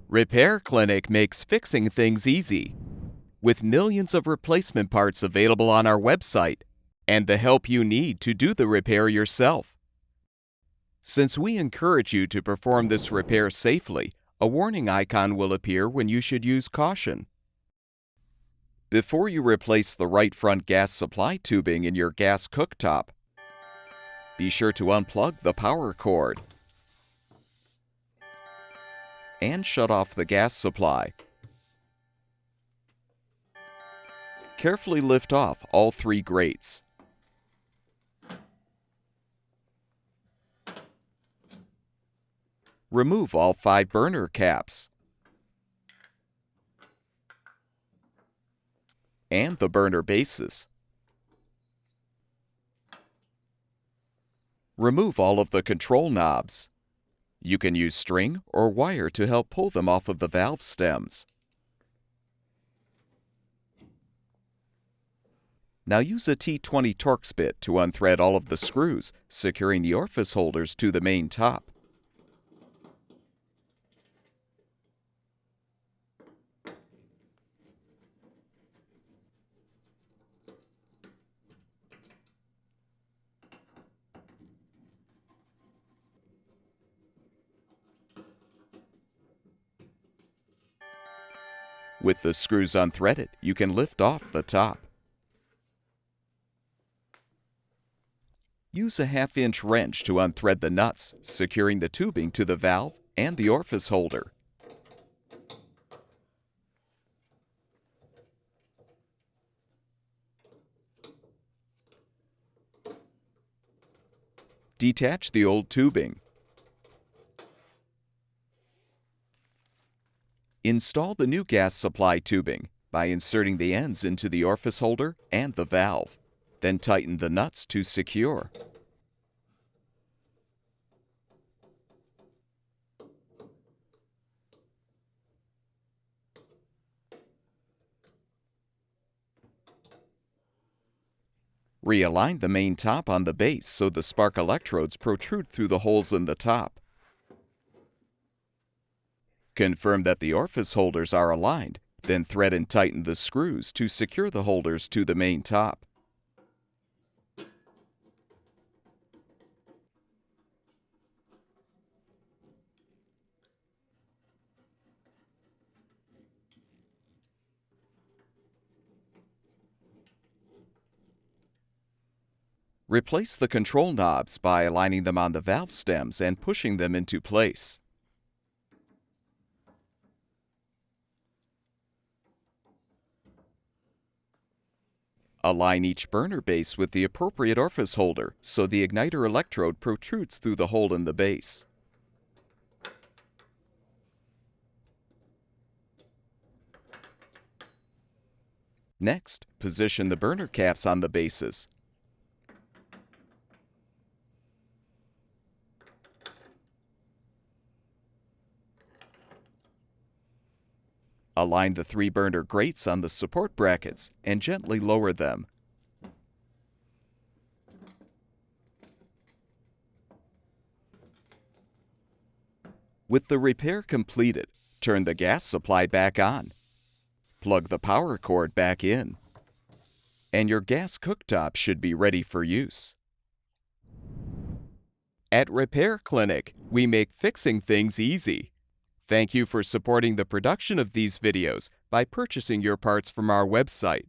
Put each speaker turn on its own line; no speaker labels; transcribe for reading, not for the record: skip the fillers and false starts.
Repair Clinic makes fixing things easy, with millions of replacement parts available on our website and the help you need to do the repair yourself. Since we encourage you to perform this repair safely, a warning icon will appear when you should use caution. Before you replace the right front gas supply tubing in your gas cooktop, be sure to unplug the power cord and shut off the gas supply. Carefully lift off all 3 grates. Remove all 5 burner caps and the burner bases. Remove all of the control knobs. You can use string or wire to help pull them off of the valve stems. Now use a T20 Torx bit to unthread all of the screws, securing the orifice holders to the main top. With the screws unthreaded, you can lift off the top. Use a 1/2-inch wrench to unthread the nuts, securing the tubing to the valve and the orifice holder. Detach the old tubing. Install the new gas supply tubing by inserting the ends into the orifice holder and the valve. Then tighten the nuts to secure. Realign the main top on the base so the spark electrodes protrude through the holes in the top. Confirm that the orifice holders are aligned, then thread and tighten the screws to secure the holders to the main top. Replace the control knobs by aligning them on the valve stems and pushing them into place. Align each burner base with the appropriate orifice holder so the igniter electrode protrudes through the hole in the base. Next, position the burner caps on the bases. Align the 3 burner grates on the support brackets and gently lower them. With the repair completed, turn the gas supply back on. Plug the power cord back in, and your gas cooktop should be ready for use. At Repair Clinic, we make fixing things easy. Thank you for supporting the production of these videos by purchasing your parts from our website.